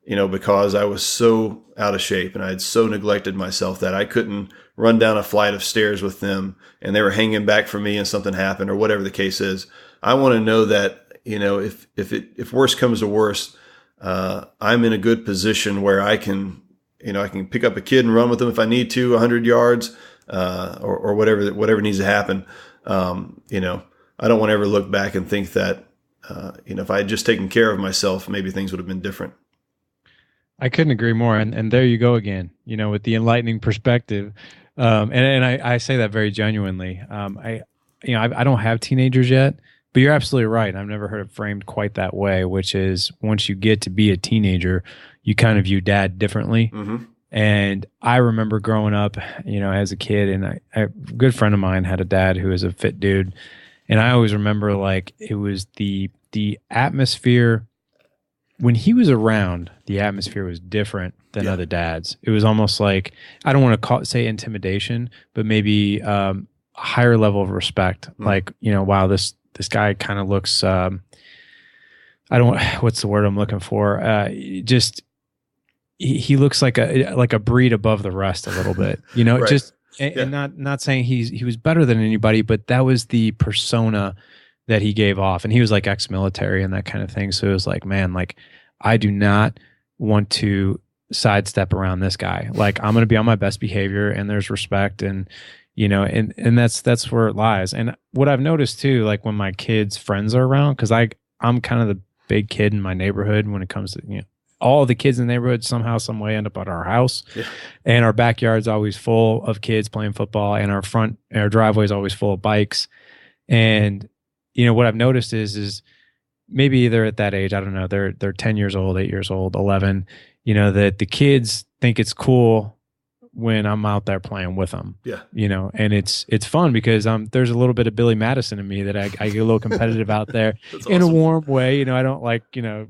because I was so out of shape and I had so neglected myself that I couldn't run down a flight of stairs with them and they were hanging back for me and something happened or whatever the case is. I want to know that, if worse comes to worse, I'm in a good position where I can pick up a kid and run with them if I need to, 100 yards, or whatever needs to happen. I don't want to ever look back and think that, if I had just taken care of myself, maybe things would have been different. I couldn't agree more. And there you go again, with the enlightening perspective. And I say that very genuinely. I don't have teenagers yet, but you're absolutely right. I've never heard it framed quite that way, which is once you get to be a teenager, you kind of view dad differently. Mm-hmm. And I remember growing up, as a kid, and a good friend of mine had a dad who was a fit dude. And I always remember it was the atmosphere when he was around, the atmosphere was different than other dads. It was almost like, I don't want to say intimidation, but maybe a higher level of respect. Like, wow, this guy kind of looks, what's the word I'm looking for? He looks like a breed above the rest a little bit, right. And not saying he was better than anybody, but that was the persona that he gave off. And he was like ex-military and that kind of thing. So it was like, man, I do not want to sidestep around this guy. Like, I'm going to be on my best behavior and there's respect and, and that's where it lies. And what I've noticed too, when my kids' friends are around, cause I'm kind of the big kid in my neighborhood when it comes to, all the kids in the neighborhood somehow, some way end up at our house, and our backyard's always full of kids playing football, and our driveway is always full of bikes. And what I've noticed is maybe they're at that age, I don't know, they're 10 years old, 8 years old, 11, you know, that the kids think it's cool when I'm out there playing with them. Yeah. You know, and it's fun because there's a little bit of Billy Madison in me that I get a little competitive out there in a warm way. You know, I don't like, you know,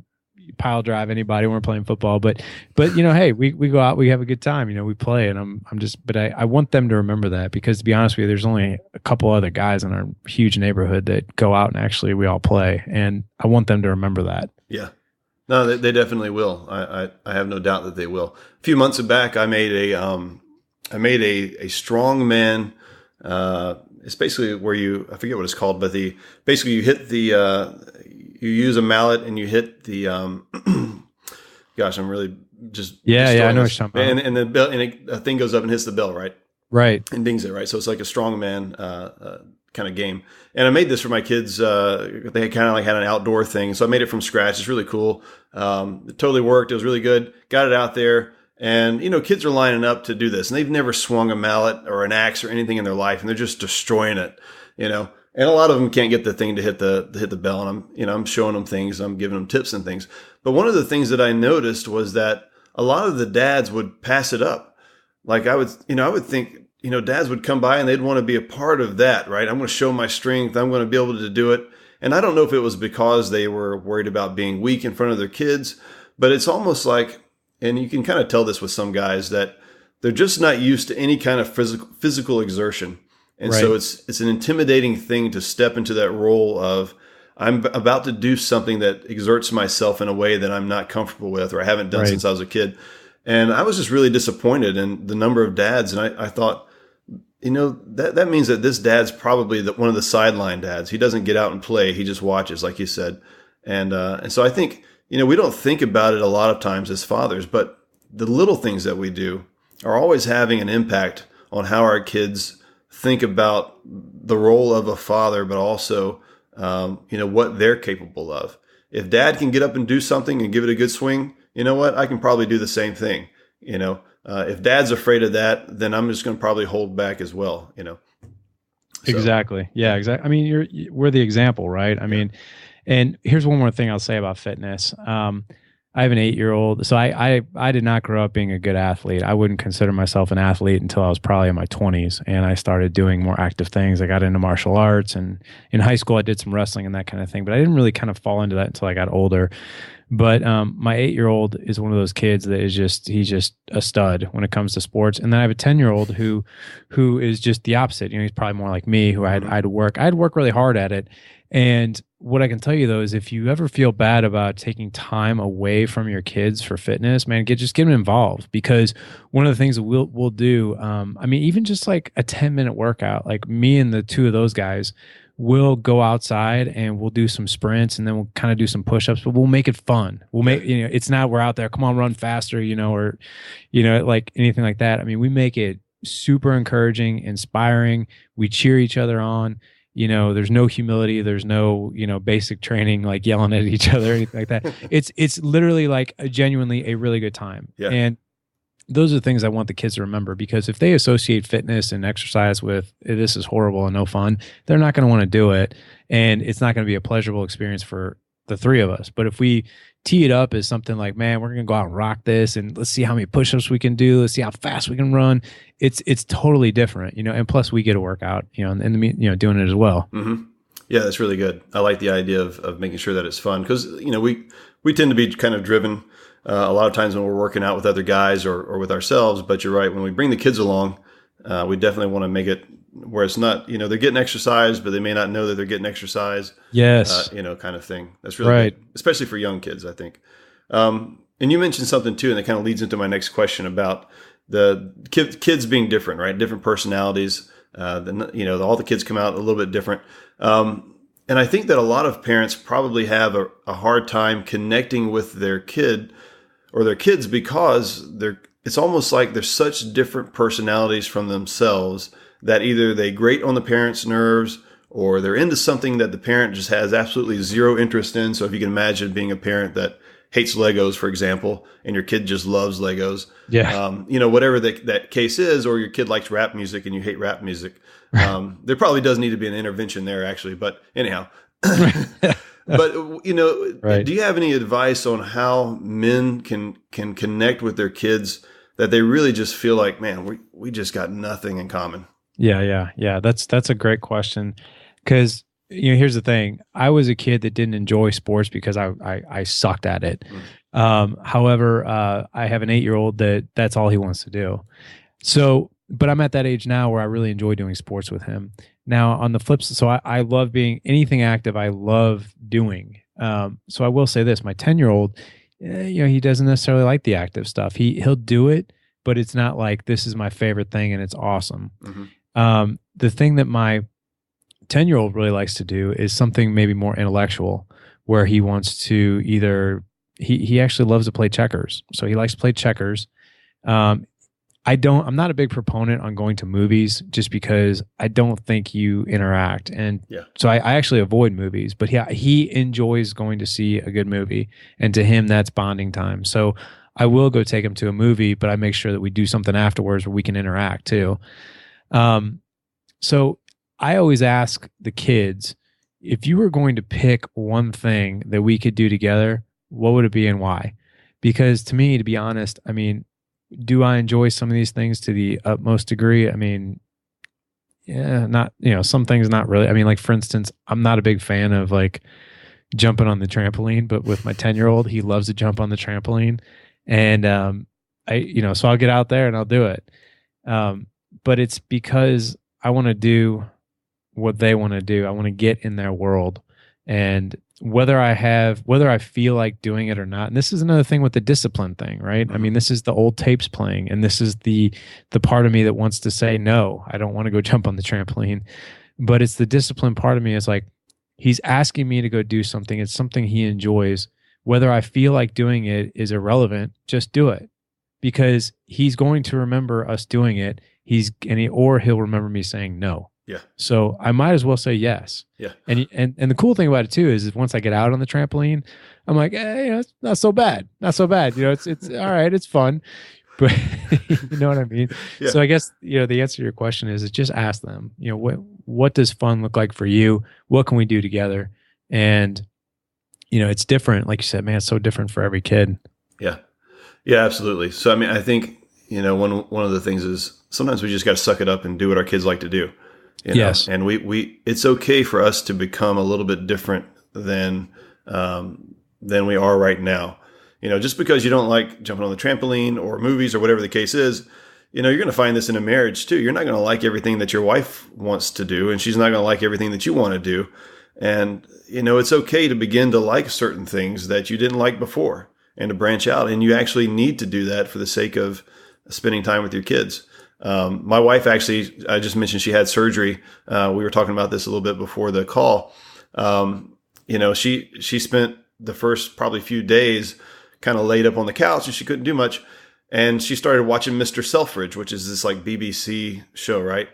pile drive anybody when we're playing football, but you know, hey, we go out, we have a good time, you know, we play, and but I want them to remember that, because to be honest with you, there's only a couple other guys in our huge neighborhood that go out and actually we all play, and I want them to remember that. Yeah. No, they definitely will. I have no doubt that they will. A few months back, I made a strong man. It's basically where I forget what it's called, but basically you hit you use a mallet and you hit the, gosh, I'm really just, I know what you're talking about. And the bell, and a thing goes up and hits the bell, right? Right. And dings it, right? So it's like a strongman kind of game. And I made this for my kids. They kind of like had an outdoor thing. So I made it from scratch. It's really cool. It totally worked. It was really good. Got it out there. And, you know, kids are lining up to do this, and they've never swung a mallet or an axe or anything in their life, and they're just destroying it, you know. And a lot of them can't get the thing to hit the bell, and I'm showing them things, I'm giving them tips and things. But one of the things that I noticed was that a lot of the dads would pass it up. Like I would think, you know, dads would come by and they'd want to be a part of that, right? I'm going to show my strength. I'm going to be able to do it. And I don't know if it was because they were worried about being weak in front of their kids, but it's almost like, and you can kind of tell this with some guys, that they're just not used to any kind of physical exertion. And right. So it's an intimidating thing to step into that role of, I'm about to do something that exerts myself in a way that I'm not comfortable with, or I haven't done right. since I was a kid. And I was just really disappointed in the number of dads. And I thought, you know, that means that this dad's probably one of the sideline dads. He doesn't get out and play. He just watches, like you said. And so I think, you know, we don't think about it a lot of times as fathers, but the little things that we do are always having an impact on how our kids think about the role of a father, but also, you know, what they're capable of. If dad can get up and do something and give it a good swing, you know what? I can probably do the same thing. You know, if dad's afraid of that, then I'm just going to probably hold back as well, you know. So. Exactly. Yeah, exactly. I mean, we're the example, right? I mean, and here's one more thing I'll say about fitness. I have an 8-year-old. So I did not grow up being a good athlete. I wouldn't consider myself an athlete until I was probably in my 20s. And I started doing more active things. I got into martial arts, and in high school I did some wrestling and that kind of thing. But I didn't really kind of fall into that until I got older. But my 8-year-old is one of those kids that he's just a stud when it comes to sports. And then I have a 10-year-old who is just the opposite. You know, he's probably more like me, who I had to work really hard at it. And what I can tell you though is, if you ever feel bad about taking time away from your kids for fitness, man, just get them involved. Because one of the things that we'll do, I mean, even just like a 10-minute workout, like me and the two of those guys, we'll go outside and we'll do some sprints, and then we'll kind of do some push-ups, but we'll make it fun. We'll make, you know, it's not we're out there, come on, run faster, you know, or, you know, like anything like that. I mean, we make it super encouraging, inspiring. We cheer each other on. You know, there's no humility. There's no, you know, basic training, like yelling at each other, or anything like that. It's literally like genuinely a really good time. Yeah. And those are the things I want the kids to remember, because if they associate fitness and exercise with this is horrible and no fun, they're not going to want to do it. And it's not going to be a pleasurable experience for the three of us. But if we tee it up as something like, man, we're going to go out and rock this, and let's see how many push-ups we can do. Let's see how fast we can run. It's totally different, you know, and plus we get a workout, you know, and you know, doing it as well. Mm-hmm. Yeah, that's really good. I like the idea of making sure that it's fun, because, you know, we tend to be kind of driven a lot of times when we're working out with other guys or with ourselves. But you're right. When we bring the kids along, we definitely want to make it where it's not, you know, they're getting exercise, but they may not know that they're getting exercise. Yes. You know, kind of thing. That's really right. good, especially for young kids, I think. And you mentioned something too, and it kind of leads into my next question about the kids being different, right? Different personalities. You know, all the kids come out a little bit different. And I think that a lot of parents probably have a hard time connecting with their kid or their kids, because it's almost like they're such different personalities from themselves that either they grate on the parent's nerves, or they're into something that the parent just has absolutely zero interest in. So if you can imagine being a parent that hates Legos, for example, and your kid just loves Legos. Yeah. You know, whatever that case is, or your kid likes rap music and you hate rap music. There probably does need to be an intervention there, actually. But anyhow, But Right. do you have any advice on how men can connect with their kids that they really just feel like, man, we just got nothing in common? Yeah. That's a great question. Because here's the thing. I was a kid that didn't enjoy sports because I sucked at it. However, I have an 8-year-old that's all he wants to do. So, but I'm at that age now where I really enjoy doing sports with him. Now, on the flip side, so I love being anything active. I love doing. So I will say this: my 10-year-old, he doesn't necessarily like the active stuff. He'll do it, but it's not like this is my favorite thing and it's awesome. The thing that my 10-year-old really likes to do is something maybe more intellectual, where he wants to he actually loves to play checkers. So he likes to play checkers. I'm not a big proponent on going to movies just because I don't think you interact. And so I actually avoid movies, but he enjoys going to see a good movie. And to him, that's bonding time. So I will go take him to a movie, but I make sure that we do something afterwards where we can interact too. So I always ask the kids, if you were going to pick one thing that we could do together, what would it be and why? Because to me, to be honest, I mean, do I enjoy some of these things to the utmost degree? I mean, not, some things not really. I mean, like for instance, I'm not a big fan of like jumping on the trampoline, but with my 10-year-old, he loves to jump on the trampoline. And, so I'll get out there and I'll do it. But it's because I want to do what they want to do. I want to get in their world, and whether I feel like doing it or not. And this is another thing with the discipline thing, right? I mean, this is the old tapes playing, and this is the part of me that wants to say, no, I don't want to go jump on the trampoline. But it's the discipline part of me is like, he's asking me to go do something. It's something he enjoys. Whether I feel like doing it is irrelevant, just do it, because he's going to remember us doing it. Or he'll remember me saying no. Yeah. So I might as well say yes. Yeah. And the cool thing about it too is once I get out on the trampoline, I'm like, it's not so bad. Not so bad. It's all right. It's fun. But you know what I mean? Yeah. So I guess, the answer to your question is just ask them, what does fun look like for you? What can we do together? And, it's different. Like you said, man, it's so different for every kid. Yeah. Yeah, absolutely. So, I mean, I think, one of the things is sometimes we just got to suck it up and do what our kids like to do. Yes. And it's okay for us to become a little bit different than we are right now. Just because you don't like jumping on the trampoline or movies or whatever the case is, you're going to find this in a marriage too. You're not going to like everything that your wife wants to do, and she's not going to like everything that you want to do. And, it's okay to begin to like certain things that you didn't like before and to branch out. And you actually need to do that for the sake of spending time with your kids. My wife actually, I just mentioned she had surgery. We were talking about this a little bit before the call. She spent the first probably few days kind of laid up on the couch and she couldn't do much. And she started watching Mr. Selfridge, which is this like BBC show, right?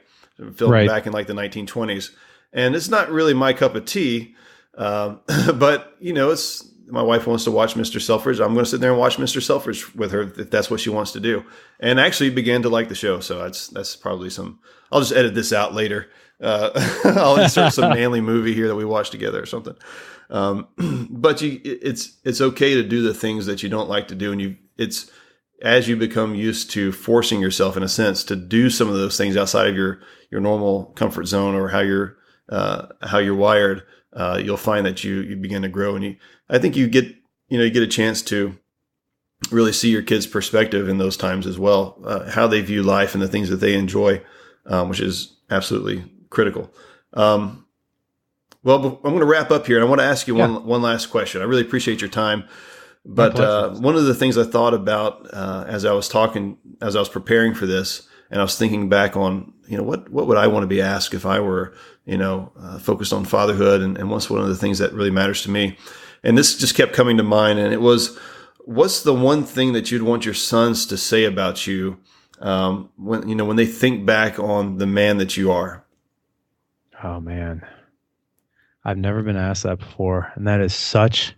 Filmed back in like the 1920s. And it's not really my cup of tea. But it's, my wife wants to watch Mr. Selfridge. I'm going to sit there and watch Mr. Selfridge with her if that's what she wants to do. And actually began to like the show. So that's probably I'll just edit this out later. I'll insert some manly movie here that we watch together or something. But it's okay to do the things that you don't like to do. And it's as you become used to forcing yourself in a sense to do some of those things outside of your normal comfort zone or how you're wired, you'll find that you begin to grow, and I think you get a chance to really see your kids' perspective in those times as well, how they view life and the things that they enjoy, which is absolutely critical. Well, I'm going to wrap up here, and I want to ask you one last question. I really appreciate your time, but one of the things I thought about as I was preparing for this, and I was thinking back on, what would I want to be asked if I were, focused on fatherhood, and what's one of the things that really matters to me. And this just kept coming to mind, and it was, what's the one thing that you'd want your sons to say about you when they think back on the man that you are? Oh man, I've never been asked that before, and that is such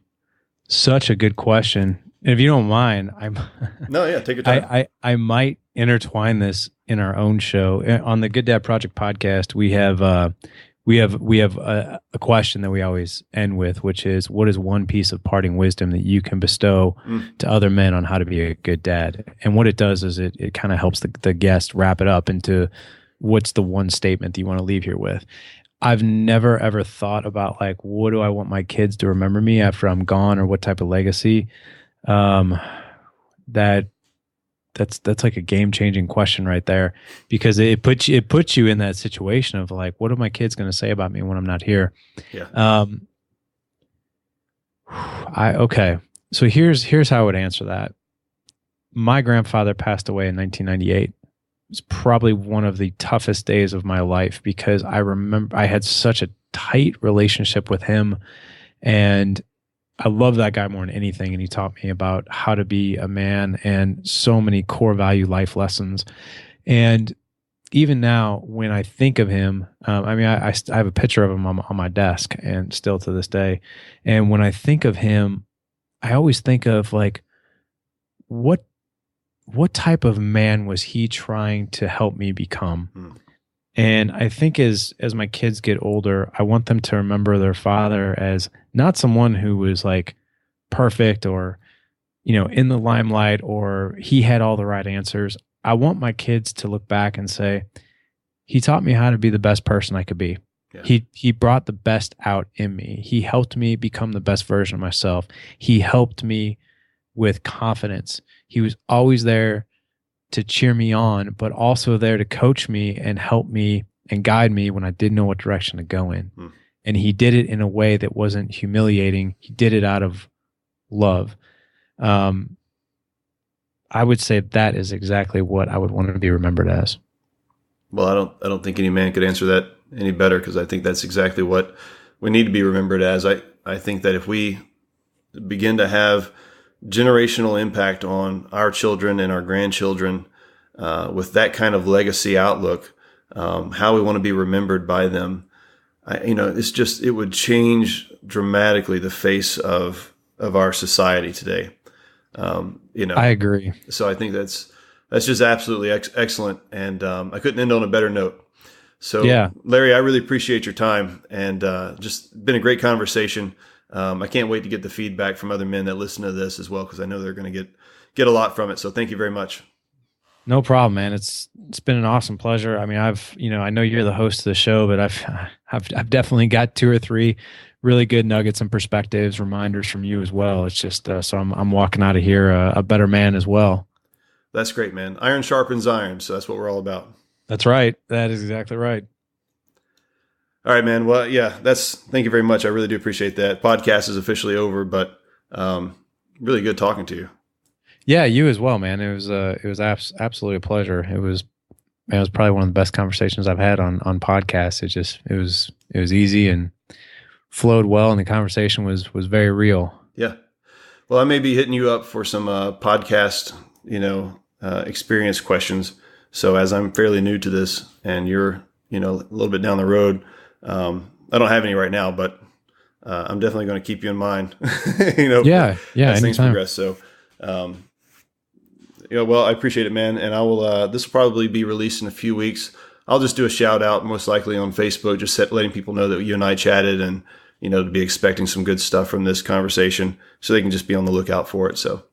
a good question. And if you don't mind, take your time. I might intertwine this in our own show on the Good Dad Project podcast. We have we have a question that we always end with, which is, what is one piece of parting wisdom that you can bestow to other men on how to be a good dad? And what it does is it kind of helps the guest wrap it up into what's the one statement that you want to leave here with. I've never ever thought about like, what do I want my kids to remember me after I'm gone, or what type of legacy? That's like a game-changing question right there, because it puts you in that situation of like, what are my kids going to say about me when I'm not here? Yeah. Okay. So here's how I would answer that. My grandfather passed away in 1998. It was probably one of the toughest days of my life, because I remember I had such a tight relationship with him, and I love that guy more than anything. And he taught me about how to be a man and so many core value life lessons. And even now, when I think of him, I have a picture of him on my desk, and still to this day. And when I think of him, I always think of like, what type of man was he trying to help me become? And I think as my kids get older, I want them to remember their father as not someone who was like perfect or, in the limelight, or he had all the right answers. I want my kids to look back and say, he taught me how to be the best person I could be. Yeah. He brought the best out in me. He helped me become the best version of myself. He helped me with confidence. He was always there to cheer me on, but also there to coach me and help me and guide me when I didn't know what direction to go in. And he did it in a way that wasn't humiliating. He did it out of love. I would say that is exactly what I would want to be remembered as. Well, I don't think any man could answer that any better, because I think that's exactly what we need to be remembered as. I think that if we begin to have generational impact on our children and our grandchildren, with that kind of legacy outlook, how we want to be remembered by them, it would change dramatically the face of our society today. I agree. So I think that's just absolutely excellent. And I couldn't end on a better note. So yeah, Larry, I really appreciate your time, and just been a great conversation. I can't wait to get the feedback from other men that listen to this as well, because I know they're going to get a lot from it. So thank you very much. No problem, man. It's been an awesome pleasure. I mean, I know you're the host of the show, but I've definitely got 2 or 3 really good nuggets and perspectives, reminders from you as well. It's just so I'm walking out of here a better man as well. That's great, man. Iron sharpens iron, so that's what we're all about. That's right. That is exactly right. All right, man. Well, yeah, thank you very much. I really do appreciate that. Podcast is officially over, but really good talking to you. Yeah, you as well, man. It was absolutely a pleasure. It was probably one of the best conversations I've had on podcasts. It was easy and flowed well, and the conversation was very real. Yeah. Well, I may be hitting you up for some podcast, experience questions. So as I'm fairly new to this, and you're, a little bit down the road, I don't have any right now, but I'm definitely going to keep you in mind. Yeah, as things progress. So, well, I appreciate it, man. And I will. This will probably be released in a few weeks. I'll just do a shout out, most likely on Facebook, just letting people know that you and I chatted, and to be expecting some good stuff from this conversation, so they can just be on the lookout for it. So.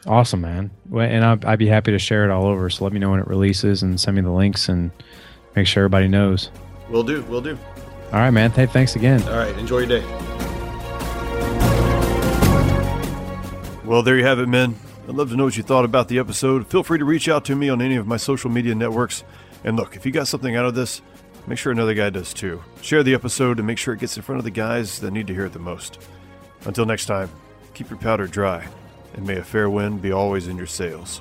Awesome, man. Well, and I'd be happy to share it all over. So let me know when it releases and send me the links and make sure everybody knows. Will do. All right, man. Hey, thanks again. All right. Enjoy your day. Well, there you have it, men. I'd love to know what you thought about the episode. Feel free to reach out to me on any of my social media networks. And look, if you got something out of this, make sure another guy does too. Share the episode and make sure it gets in front of the guys that need to hear it the most. Until next time, keep your powder dry, and may a fair wind be always in your sails.